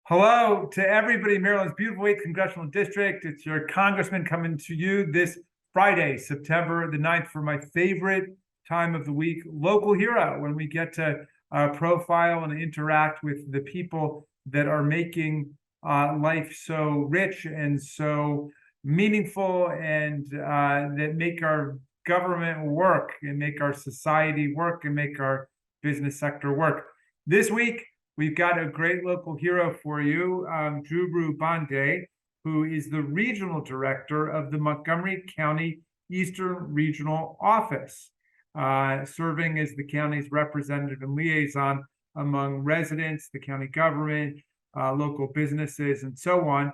Hello to everybody in Maryland's beautiful 8th Congressional District. It's your congressman coming to you this Friday, September the 9th, for my favorite time of the week, Local Hero, when we get to profile and interact with the people that are making life so rich and so meaningful, and that make our government work and make our society work and make our business sector work. This week, we've got a great local hero for you, Jewru Bandeh, who is the regional director of the Montgomery County Eastern Regional Office, serving as the county's representative and liaison among residents, the county government, local businesses, and so on.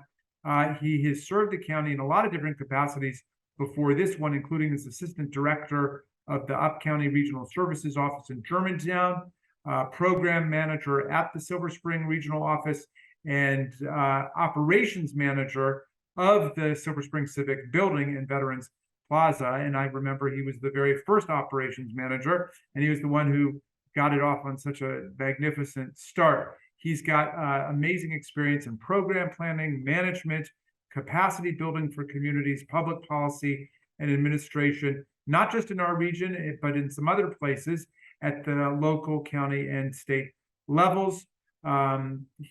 He has served the county in a lot of different capacities before this one, including as assistant director of the Up-County Regional Services Office in Germantown, program manager at the Silver Spring Regional Office, and operations manager of the Silver Spring Civic Building and Veterans Plaza. And I remember he was the very first operations manager, and he was the one who got it off on such a magnificent start. He's got amazing experience in program planning, management, capacity building for communities, public policy, and administration, not just in our region, but in some other places at the local, county, and state levels.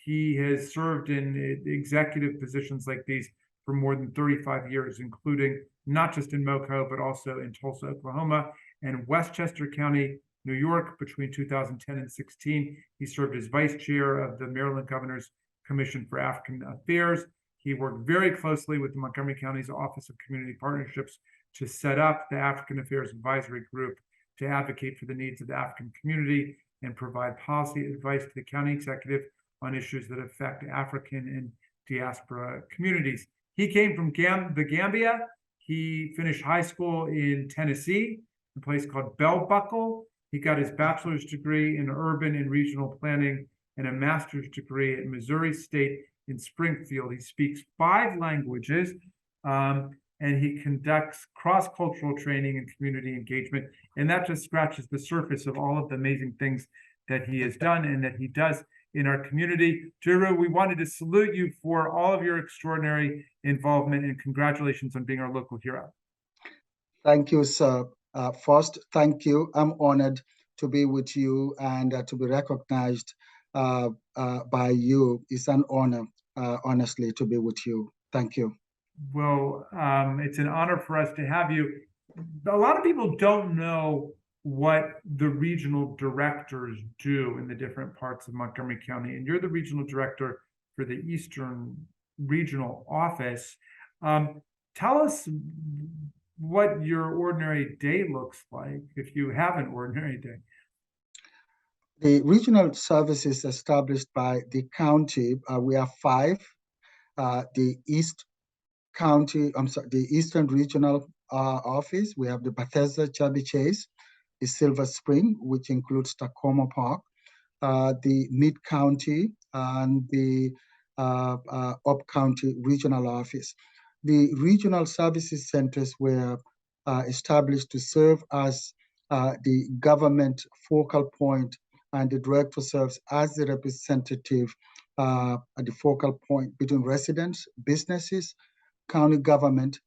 He has served in executive positions like these for more than 35 years, including not just in MoCo, but also in Tulsa, Oklahoma, and Westchester County, New York, between 2010 and 16. He served as vice chair of the Maryland Governor's Commission for African Affairs. He worked very closely with the Montgomery County's Office of Community Partnerships to set up the African Affairs Advisory Group to advocate for the needs of the African community and provide policy advice to the county executive on issues that affect African and diaspora communities. He came from the Gambia. He finished high school in Tennessee, a place called Bell Buckle. He got his bachelor's degree in urban and regional planning and a master's degree at Missouri State in Springfield. He speaks 5 languages, and he conducts cross-cultural training and community engagement. And that just scratches the surface of all of the amazing things that he has done and that he does in our community. Jewru, we wanted to salute you for all of your extraordinary involvement, and congratulations on being our local hero. Thank you, sir. First, thank you. I'm honored to be with you and to be recognized by you. It's an honor, honestly, to be with you. Thank you. Well, it's an honor for us to have you. A lot of people don't know what the regional directors do in the different parts of Montgomery County, and you're the regional director for the Eastern Regional Office. Tell us what your ordinary day looks like, if you have an ordinary day. The regional services established by the county, we have 5. The the Eastern Regional Office, we have the Bethesda Chevy Chase, the Silver Spring, which includes Tacoma Park, the Mid-County, and the Up-County Regional Office. The regional services centers were established to serve as the government focal point, and the director serves as the representative at the focal point between residents, businesses, county government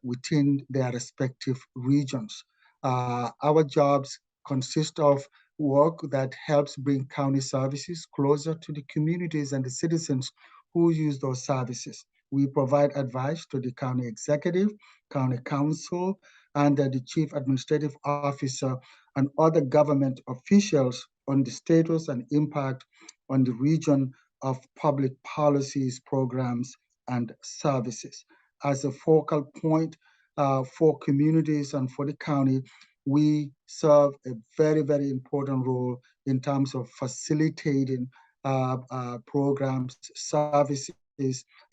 within their respective regions. Our jobs consist of work that helps bring county services closer to the communities and the citizens who use those services. We provide advice to the county executive, county council, and the chief administrative officer and other government officials on the status and impact on the region of public policies, programs, and services. As a focal point for communities and for the county, we serve a very, very important role in terms of facilitating programs, services,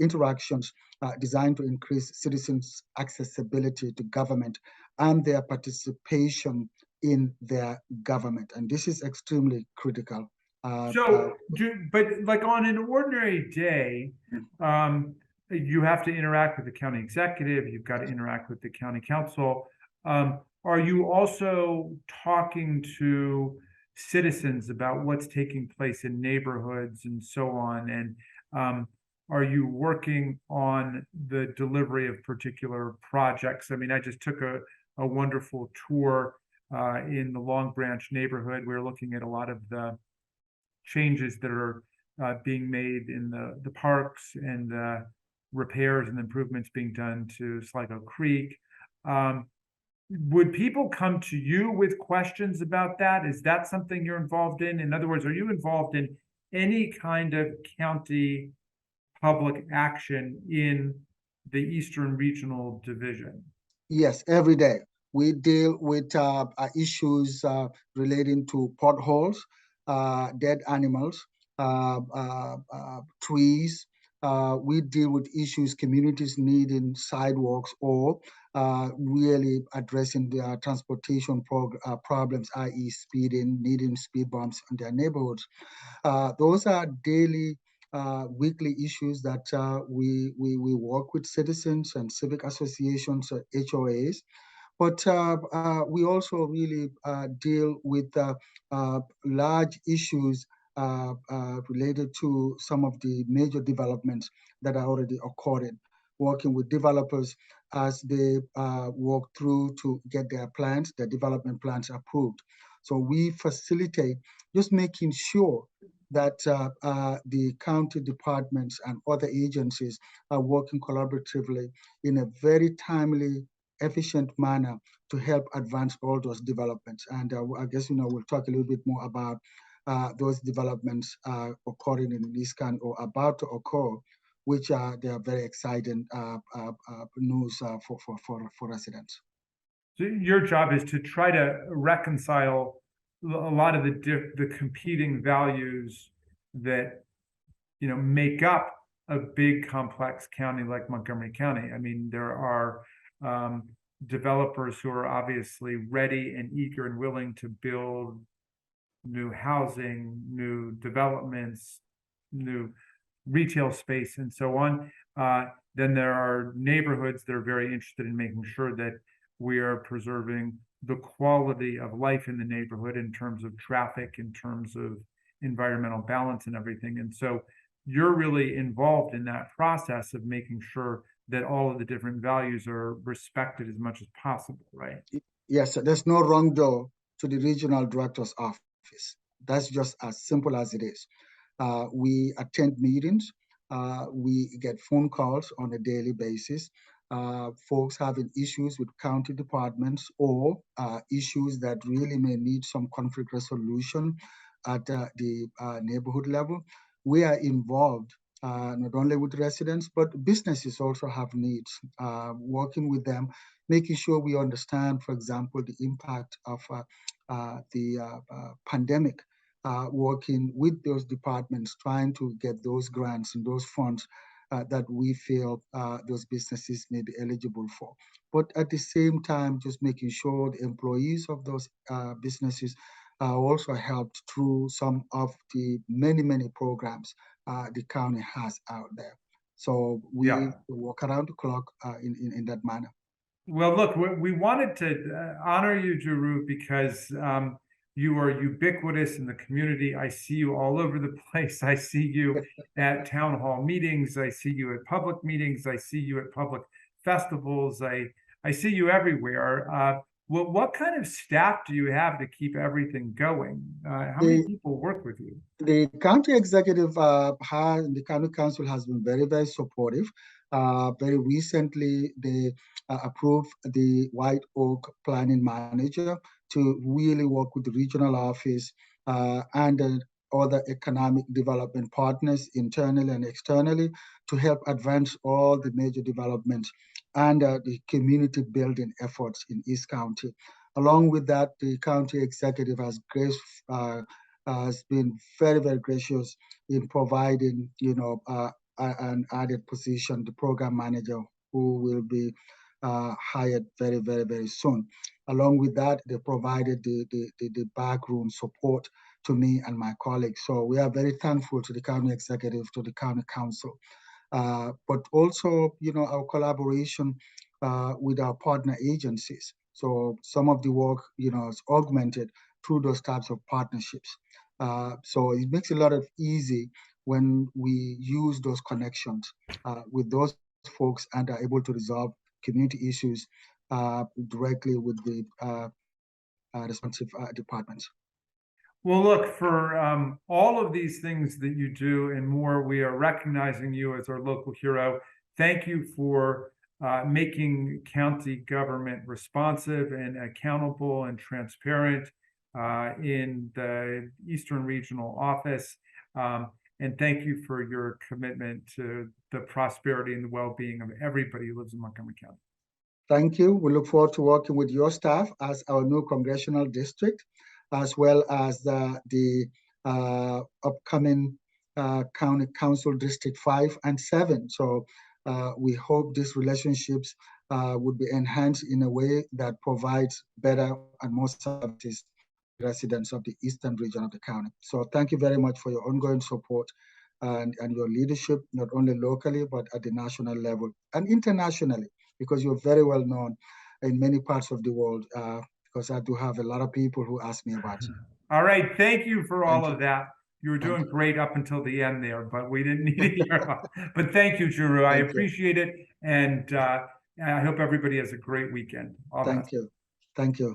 interactions designed to increase citizens' accessibility to government and their participation in their government. And this is extremely critical. But like on an ordinary day, you have to interact with the county executive, you've got to interact with the county council. Are you also talking to citizens about what's taking place in neighborhoods and so on? And are you working on the delivery of particular projects? I mean, I just took a wonderful tour in the Long Branch neighborhood. We were looking at a lot of the changes that are being made in the parks and repairs and improvements being done to Sligo Creek. Would people come to you with questions about that? Is that something you're involved in? In other words, are you involved in any kind of county public action in the Eastern Regional Division? Yes, every day. We deal with issues relating to potholes, dead animals, trees. We deal with issues communities needing sidewalks or really addressing their transportation problems, i.e. speeding, needing speed bumps in their neighborhoods. Those are daily, weekly issues that we work with citizens and civic associations, HOAs, but we also really deal with large issues related to some of the major developments that are already occurring, working with developers as they work through to get their development plans approved. So we facilitate just making sure that the county departments and other agencies are working collaboratively in a very timely, efficient manner to help advance all those developments. And I guess, we'll talk a little bit more about those developments occurring in East County or about to occur, which they are very exciting news for residents. So your job is to try to reconcile a lot of the competing values that make up a big complex county like Montgomery County. I mean, there are developers who are obviously ready and eager and willing to build new housing, new developments, new retail space, and so on. Then there are neighborhoods that are very interested in making sure that we are preserving the quality of life in the neighborhood in terms of traffic, in terms of environmental balance and everything. And so you're really involved in that process of making sure that all of the different values are respected as much as possible, right? Yes, there's no wrong door to the regional director's office. That's just as simple as it is. We attend meetings. We get phone calls on a daily basis. Folks having issues with county departments or issues that really may need some conflict resolution at the neighborhood level. We are involved not only with residents, but businesses also have needs, working with them, making sure we understand, for example, the impact of the pandemic, working with those departments, trying to get those grants and those funds that we feel those businesses may be eligible for. But at the same time, just making sure the employees of those businesses are also helped through some of the many programs the county has out there. So we work around the clock in that manner. Well, look, we wanted to honor you, Jewru, because you are ubiquitous in the community. I see you all over the place. I see you at town hall meetings. I see you at public meetings. I see you at public festivals. I see you everywhere. What kind of staff do you have to keep everything going? How many people work with you? The county executive the county council has been very supportive. Very recently, they approved the White Oak planning manager to really work with the regional office and other economic development partners internally and externally to help advance all the major developments and the community building efforts in East County. Along with that, the county executive has been very gracious in providing, an added position, the program manager, who will be hired very soon. Along with that, they provided the backroom support to me and my colleagues. So we are very thankful to the county executive, to the county council, but also, our collaboration with our partner agencies. So some of the work, is augmented through those types of partnerships. So it makes it a lot easy when we use those connections with those folks and are able to resolve community issues directly with the responsive departments. Well, look, for all of these things that you do and more, we are recognizing you as our local hero. Thank you for making county government responsive and accountable and transparent in the Eastern Regional Office. And thank you for your commitment to the prosperity and the well-being of everybody who lives in Montgomery County. Thank you. We look forward to working with your staff as our new congressional district, as well as the upcoming County Council District 5 and 7. So we hope these relationships would be enhanced in a way that provides better and more services to residents of the eastern region of the county. So thank you very much for your ongoing support and your leadership, not only locally, but at the national level and internationally, because you're very well known in many parts of the world, because I do have a lot of people who ask me about you. All right. Thank you for all Thank of that. You were doing great up until the end there, but we didn't need to hear. But thank you, Jewru. I appreciate it. And I hope everybody has a great weekend. All the best. Thank you. Thank you.